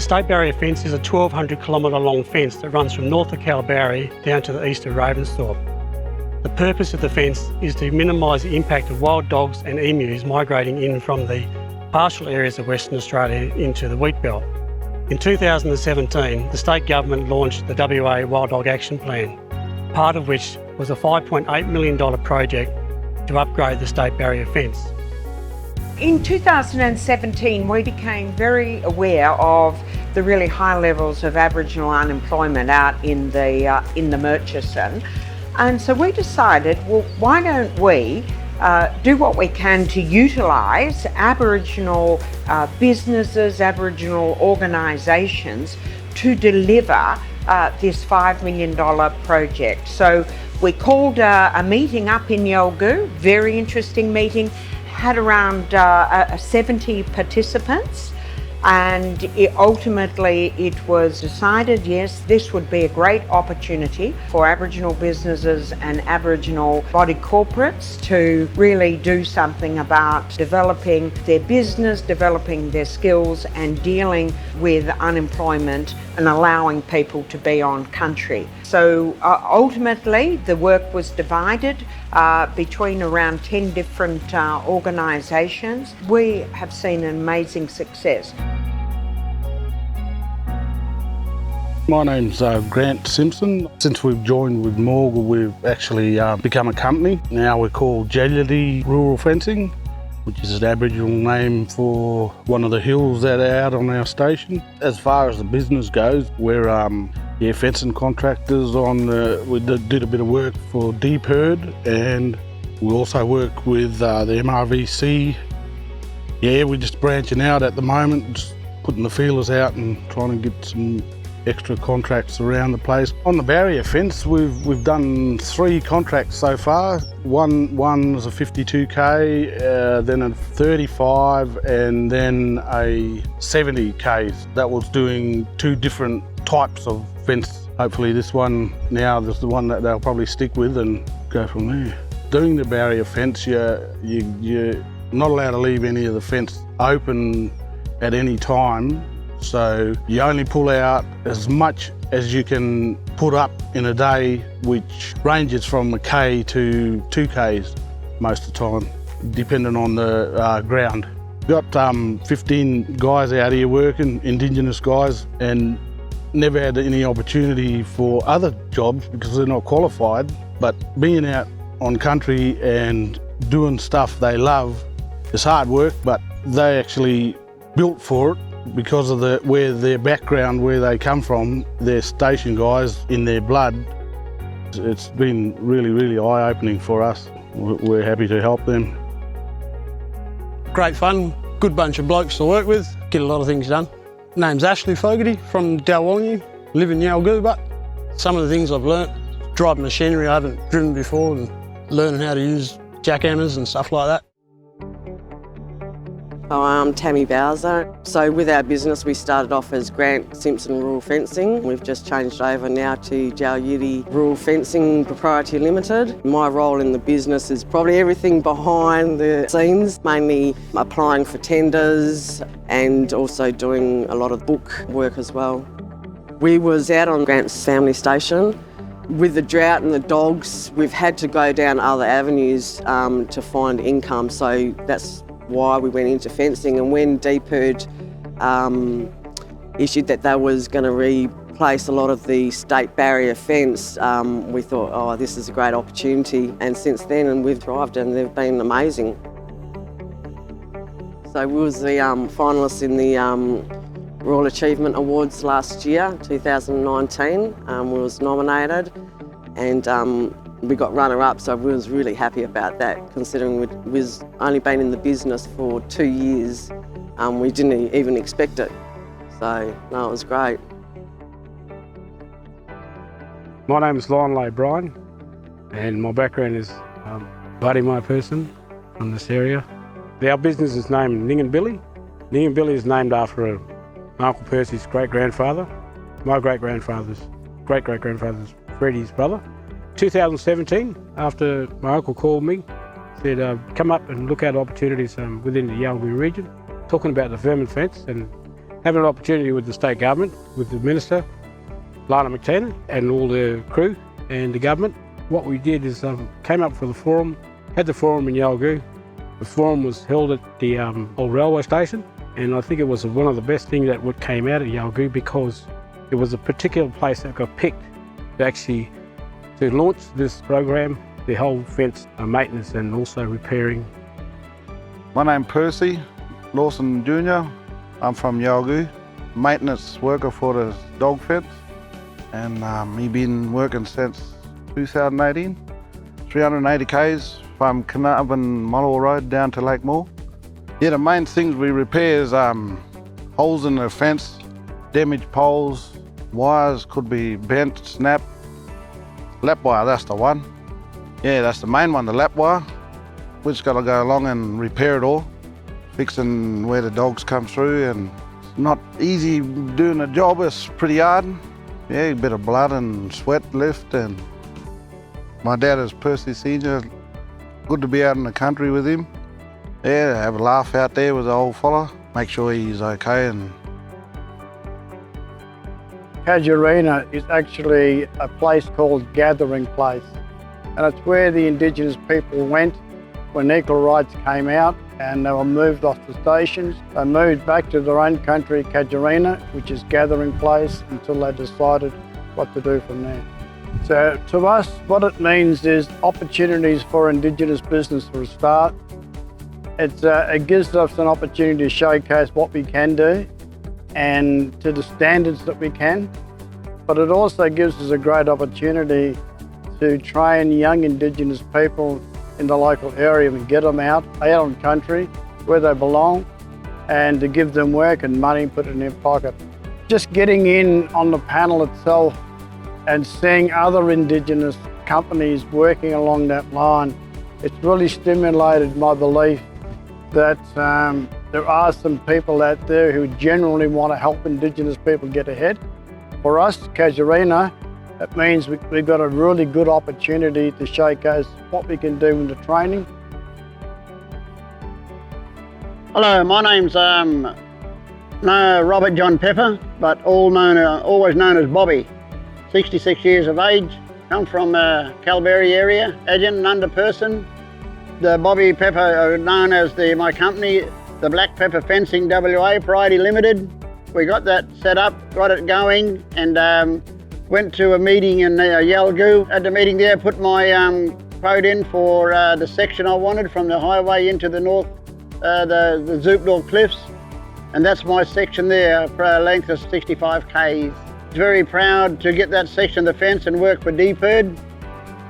The State Barrier Fence is a 1,200 kilometre long fence that runs from north of Kalbarri down to the east of Ravensthorpe. The purpose of the fence is to minimise the impact of wild dogs and emus migrating in from the pastoral areas of Western Australia into the wheat belt. In 2017, the state government launched the WA Wild Dog Action Plan, part of which was a $5.8 million project to upgrade the State Barrier Fence. In 2017, we became very aware of the really high levels of Aboriginal unemployment out in the Murchison. And so we decided, well, why don't we do what we can to utilise Aboriginal businesses, Aboriginal organisations to deliver this $5 million project. So we called a meeting up in Yalgoo, very interesting meeting, had around 70 participants. And ultimately it was decided, yes, this would be a great opportunity for Aboriginal businesses and Aboriginal body corporates to really do something about developing their business, developing their skills and dealing with unemployment and allowing people to be on country. So ultimately the work was divided between around 10 different organisations. We have seen an amazing success. My name's Grant Simpson. Since we've joined with Mulga, we've actually become a company. Now we're called Jalyadi Rural Fencing, which is an Aboriginal name for one of the hills that are out on our station. As far as the business goes, we're fencing contractors we did a bit of work for DPIRD, and we also work with the MRVC. Yeah, we're just branching out at the moment, just putting the feelers out and trying to get some extra contracts around the place. On the barrier fence, we've done 3 contracts so far. One was a 52k, then a 35, and then a 70k. That was doing 2 different types of fence. Hopefully this one now is the one that they'll probably stick with and go from there. Doing the barrier fence, you're not allowed to leave any of the fence open at any time. So you only pull out as much as you can put up in a day, which ranges from a K to 2 Ks most of the time, depending on the ground. We've got 15 guys out here working, Indigenous guys, and never had any opportunity for other jobs because they're not qualified. But being out on country and doing stuff they love, it's hard work, but they actually built for it. Because of where their background, where they come from, they're station guys in their blood. It's been really, really eye-opening for us. We're happy to help them. Great fun, good bunch of blokes to work with, get a lot of things done. Name's Ashley Fogarty from Dalwallinu, live in Yalgoo, but some of the things I've learnt, driving machinery I haven't driven before and learning how to use jackhammers and stuff like that. I'm TAMMY BALZER. So with our business we started off as Grant Simpson Rural Fencing. We've just changed over now to Jalyadi Rural Fencing Proprietary Limited. My role in the business is probably everything behind the scenes, mainly applying for tenders and also doing a lot of book work as well. We was out on Grant's family station. With the drought and the dogs, we've had to go down other avenues to find income, so that's why we went into fencing. And when DPIRD issued that they was going to replace a lot of the state barrier fence, we thought, oh, this is a great opportunity. And since then, and we've thrived and they've been amazing. So we was the finalists in the Royal Achievement Awards last year, 2019. We was nominated and we got runner-up, so we was really happy about that, considering we've only been in the business for 2 years. We didn't even expect it, so no, it was great. My name is LIONEL Brian, and my background is buddy my person from this area. Our business is named Ninghan Billy. Ninghan Billy is named after my Uncle Percy's great-grandfather. My great-grandfather's great-great-grandfather's Freddie's brother. 2017, after my uncle called me, said come up and look at opportunities within the Yalgoo region, talking about the vermin fence, and having an opportunity with the state government, with the Minister, Lana McTiernan, and all the crew and the government. What we did is came up for the forum, had the forum in Yalgoo. The forum was held at the old railway station, and I think it was one of the best things that came out of Yalgoo because it was a particular place that got picked to launch this program, the whole fence maintenance and also repairing. My name's Percy Lawson Jr. I'm from Yalgoo, maintenance worker for the dog fence, and we've been working since 2018. 380 k's from Carnarvon Monorail Road down to Lake Moore. Yeah, the main things we repair is holes in the fence, damaged poles, wires could be bent, snapped. Lap wire, that's the one. Yeah, that's the main one, the lap wire. We just got to go along and repair it all, fixing where the dogs come through, and it's not easy doing the job, it's pretty hard. Yeah, a bit of blood and sweat left, and my dad is Percy Senior. Good to be out in the country with him. Yeah, have a laugh out there with the old fella, make sure he's okay. And Casuarina is actually a place called Gathering Place, and it's where the Indigenous people went when equal rights came out and they were moved off the stations. They moved back to their own country, Casuarina, which is Gathering Place, until they decided what to do from there. So to us, what it means is opportunities for Indigenous business for a start. It gives us an opportunity to showcase what we can do and to the standards that we can, but it also gives us a great opportunity to train young Indigenous people in the local area and get them out on country where they belong, and to give them work and money and put it in their pocket. Just getting in on the panel itself and seeing other Indigenous companies working along that line, it's really stimulated my belief that there are some people out there who genuinely want to help Indigenous people get ahead. For us, Casuarina, it means we've got a really good opportunity to showcase what we can do in the training. Hello, my name's Robert John Pepper, but always known as Bobby. 66 years of age, come from Kalbarri area, Adjan, Nunda person. The Bobby Pepper, known as my company, the Black Pepper Fencing WA Priority Limited. We got that set up, got it going, and went to a meeting in Yalgoo. At the meeting there, put my quote in for the section I wanted from the highway into the north, the Zoopdor Cliffs, and that's my section there for a length of 65 k's. Very proud to get that section of the fence and work for DPIRD.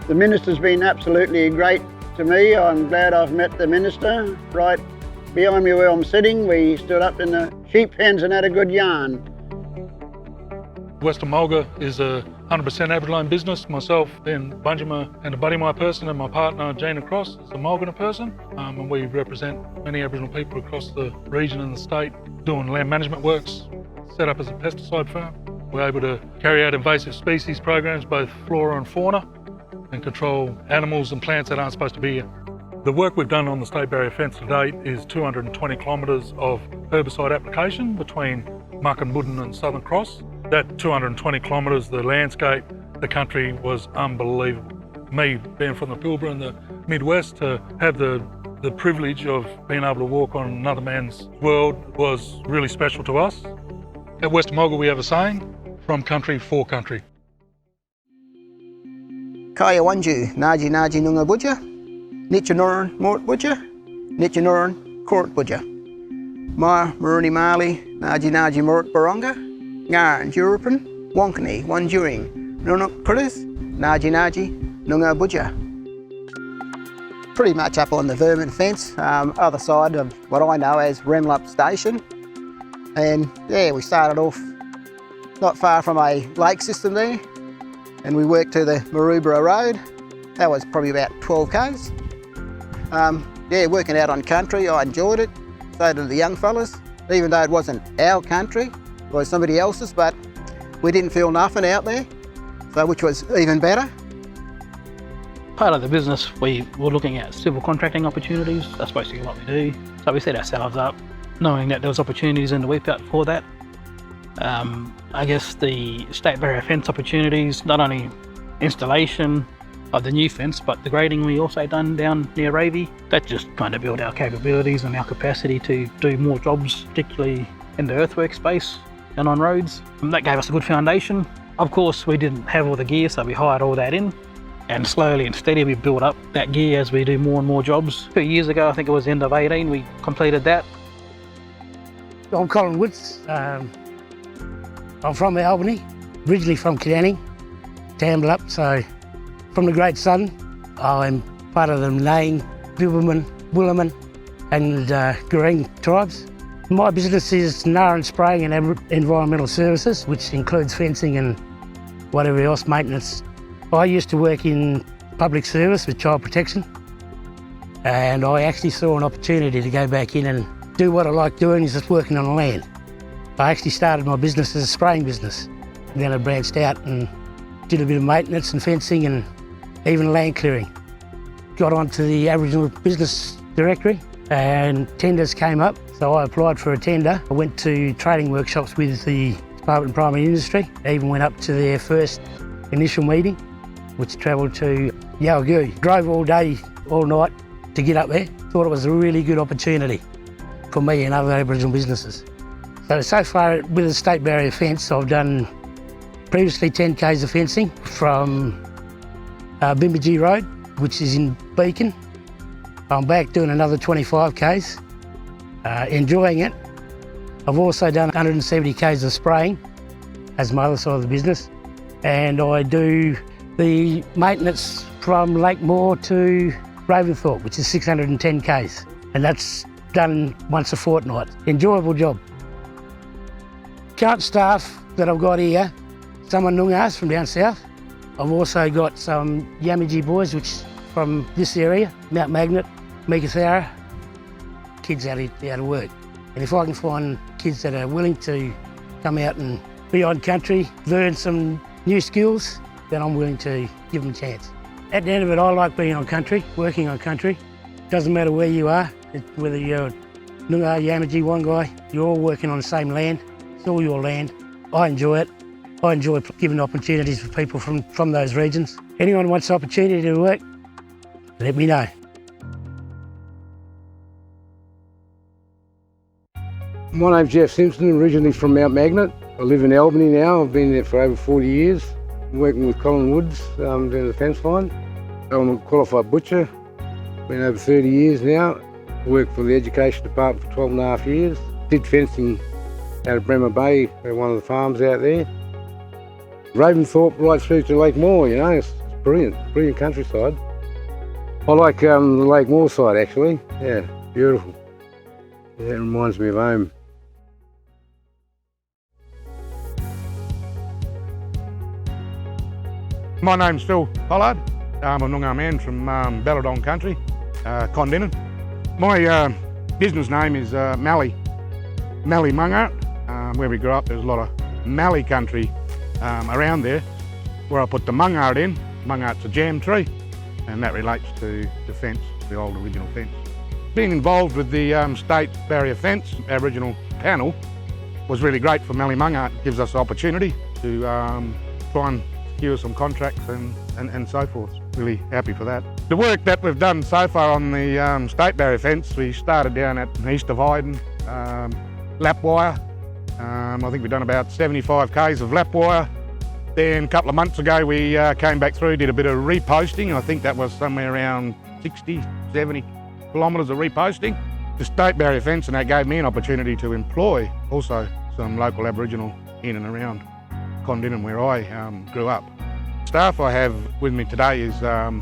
The Minister's been absolutely great to me. I'm glad I've met the Minister. Right behind me where I'm sitting, we stood up in the sheep pens and had a good yarn. Western Mulga is a 100% Aboriginal business. Myself, then Bunjima and a buddy my person, and my partner Gina Cross is a Mulga person, and we represent many Aboriginal people across the region and the state doing land management works, set up as a pesticide farm. We're able to carry out invasive species programs, both flora and fauna, and control animals and plants that aren't supposed to be here. The work we've done on the state barrier fence to date is 220 kilometres of herbicide application between Muckinwooden and Southern Cross. That 220 kilometres, the landscape, the country was unbelievable. Me, being from the Pilbara in the Midwest, to have the privilege of being able to walk on another man's world was really special to us. At Western Mulga we have a saying, from country for country. Kaya Wanju, Naji Naji Nunga Budja, Nichanuran Mort Budja, Nichanuran Court Budja. Ma Maruni Maarli, Naji Naji Mort Baronga, Ngar Jurupan, Wonkani, Wanjuring, Nunuk Kurith, Naji Naji Nunga Budja. Pretty much up on the vermin fence, other side of what I know as Remlup Station. And yeah, we started off not far from a lake system there, and we worked to the Maroubra Road. That was probably about 12 k's. Yeah, working out on country, I enjoyed it. So did the young fellas, even though it wasn't our country, it was somebody else's, but we didn't feel nothing out there, so which was even better. Part of the business, we were looking at civil contracting opportunities. That's basically what we do. So we set ourselves up, knowing that there was opportunities in the Whip out for that. I guess the state barrier fence opportunities, not only installation of the new fence, but the grading we also done down near Ravy. That just kind of built our capabilities and our capacity to do more jobs, particularly in the earthwork space and on roads. And that gave us a good foundation. Of course, we didn't have all the gear, so we hired all that in. And slowly and steady, we built up that gear as we do more and more jobs. 2 years ago, I think it was end of 18, we completed that. I'm Colin Woods. I'm from Albany, originally from Canning, Tambled up, so from the Great Southern. I'm part of the Ninghan, Bibbulmun, Willaman and Groweran tribes. My business is Ninghan Spraying and Environmental Services, which includes fencing and whatever else, maintenance. I used to work in public service with child protection, and I actually saw an opportunity to go back in and do what I like doing, is just working on the land. I actually started my business as a spraying business, and then I branched out and did a bit of maintenance and fencing and even land clearing. Got onto the Aboriginal Business Directory and tenders came up, so I applied for a tender. I went to training workshops with the Department of Primary Industry. I even went up to their first initial meeting, which travelled to Jalyadi. Drove all day, all night to get up there. Thought it was a really good opportunity for me and other Aboriginal businesses. So far with the state barrier fence, I've done previously 10 k's of fencing from Bimbidgee Road, which is in Beacon. I'm back doing another 25 k's, enjoying it. I've also done 170 k's of spraying as my other side of the business, and I do the maintenance from Lake Moore to Ravensthorpe, which is 610 k's, and that's done once a fortnight. Enjoyable job. Current staff that I've got here, some are Ninghan from down south. I've also got some Yamiji boys, which from this area, Mount Magnet, Meekatharra, kids out of work. And if I can find kids that are willing to come out and be on country, learn some new skills, then I'm willing to give them a chance. At the end of it, I like being on country, working on country. Doesn't matter where you are, whether you're Ninghan, Yamiji, Wangai, you're all working on the same land. It's all your land. I enjoy it. I enjoy giving opportunities for people from those regions. Anyone wants the opportunity to work, let me know. My name's Jeff Simpson, originally from Mount Magnet. I live in Albany now. I've been there for over 40 years. I'm working with Colin Woods doing the fence line. I'm a qualified butcher. Been over 30 years now. I worked for the Education Department for 12 and a half years. Did fencing out of Bremer Bay, one of the farms out there. Ravensthorpe right through to Lake Moore, you know, it's brilliant countryside. I like the Lake Moore side actually, yeah, beautiful. Yeah, it reminds me of home. My name's Phil Pollard. I'm a Ninghan man from Balladong country, Condinin. My business name is Mallee Mungart. Where we grew up, there's a lot of Mallee country around there. Where I put the Mungart in, Mungart's a jam tree, and that relates to the fence, the old original fence. Being involved with the state barrier fence Aboriginal panel was really great for Mallee Mungart. It gives us the opportunity to try and secure some contracts and so forth. Really happy for that. The work that we've done so far on the state barrier fence, we started down at east of HAYDEN, lap wire. I think we've done about 75 k's of lap wire. Then a couple of months ago we came back through, did a bit of reposting. I think that was somewhere around 60, 70 kilometres of reposting. The state barrier fence, and that gave me an opportunity to employ also some local Aboriginal in and around Condinin where I grew up. Staff I have with me today is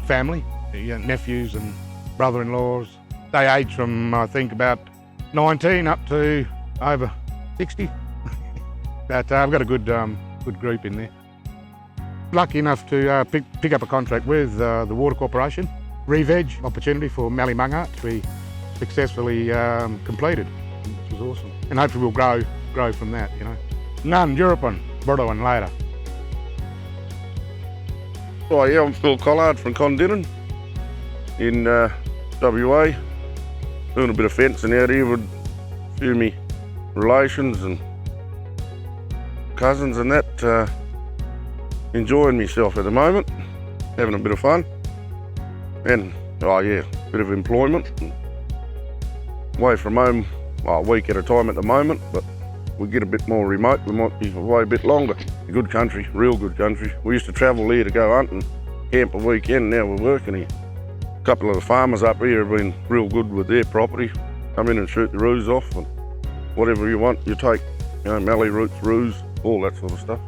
family, nephews and brother-in-laws. They age from I think about 19 up to over 60. But I've got a good group in there. Lucky enough to pick up a contract with the Water Corporation. Re-veg opportunity for Mallee Mungart to be successfully completed, which was awesome. And hopefully we'll grow from that, you know. None, European, Groweran later. Oh yeah, I'm Phil Collard from Condinin in WA. Doing a bit of fencing out here with a few of me relations and cousins and that, enjoying myself at the moment, having a bit of fun. And, oh yeah, bit of employment. Away from home, well, a week at a time at the moment, but we get a bit more remote, we might be away a bit longer. A good country, real good country. We used to travel here to go hunting, camp a weekend, now we're working here. A couple of the farmers up here have been real good with their property. Come in and shoot the roos off, and whatever you want, you take. You know, mallee roots, roos, all that sort of stuff.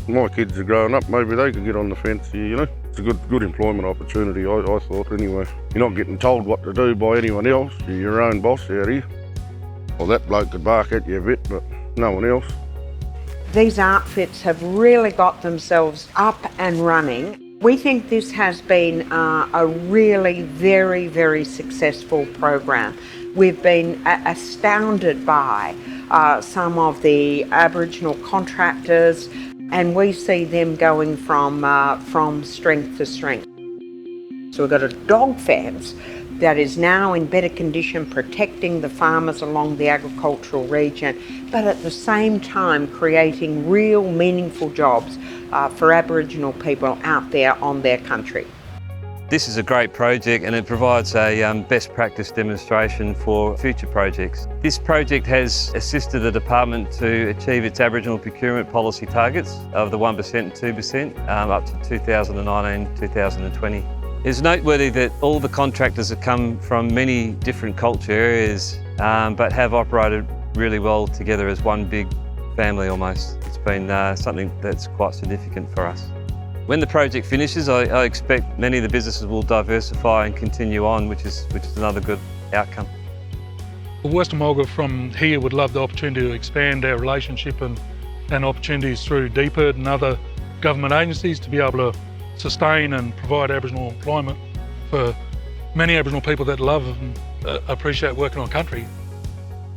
My kids are growing up, maybe they could get on the fence here, you know. It's a good employment opportunity, I thought anyway. You're not getting told what to do by anyone else, you're your own boss out here. Well, that bloke could bark at you a bit, but no one else. These outfits have really got themselves up and running. We think this has been a really very, very successful program. We've been astounded by some of the Aboriginal contractors, and we see them going from strength to strength. So we've got a dog fence that is now in better condition, protecting the farmers along the agricultural region, but at the same time creating real meaningful jobs for Aboriginal people out there on their country. This is a great project and it provides a best practice demonstration for future projects. This project has assisted the department to achieve its Aboriginal procurement policy targets of the 1% and 2% up to 2019-2020. It's noteworthy that all the contractors have come from many different culture areas but have operated really well together as one big family almost. It's been something that's quite significant for us. When the project finishes, I expect many of the businesses will diversify and continue on, which is another good outcome. Western Mulga from here would love the opportunity to expand our relationship and opportunities through DPIRD and other government agencies to be able to sustain and provide Aboriginal employment for many Aboriginal people that love and appreciate working on country.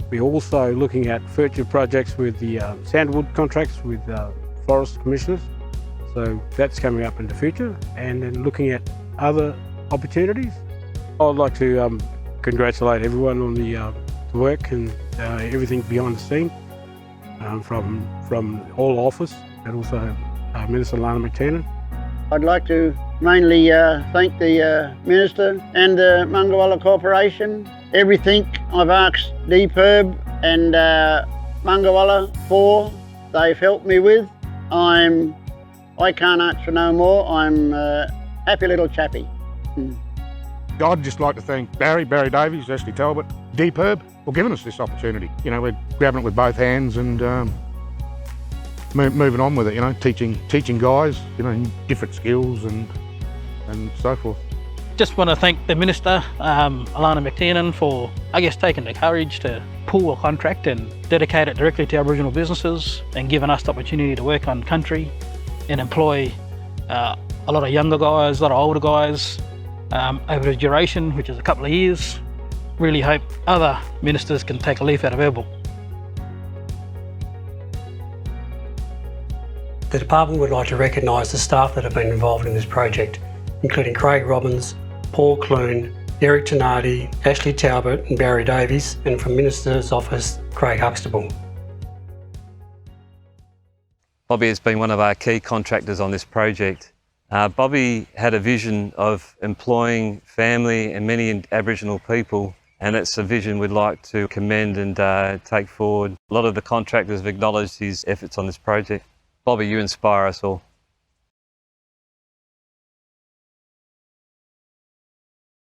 We're also looking at future projects with the sandwood contracts with forest commissioners. So that's coming up in the future, and then looking at other opportunities. I'd like to congratulate everyone on the work and everything behind the scene, from all office, and also Minister Lana McTiernan. I'd like to mainly thank the Minister and the Mungawala Corporation. Everything I've asked DPIRD and Mungawala for, they've helped me with. I can't ask for no more. I'm a happy little chappy. I'd just like to thank Barry Davies, Ashley Talbot, DPIRD for giving us this opportunity. You know, we're grabbing it with both hands and moving on with it, you know, teaching guys, you know, different skills and so forth. Just want to thank the Minister, Lana McTiernan, for, I guess, taking the courage to pull a contract and dedicate it directly to Aboriginal businesses and giving us the opportunity to work on country and employ a lot of younger guys, a lot of older guys over a duration, which is a couple of years. Really hope other ministers can take a leaf out of her book. The department would like to recognise the staff that have been involved in this project, including Craig Robbins, Paul Clune, Eric Tenardi, Ashley Talbot and Barry Davies, and from Minister's Office, Craig Huxtable. Bobby has been one of our key contractors on this project. Bobby had a vision of employing family and many Aboriginal people, and that's a vision we'd like to commend and take forward. A lot of the contractors have acknowledged his efforts on this project. Bobby, you inspire us all.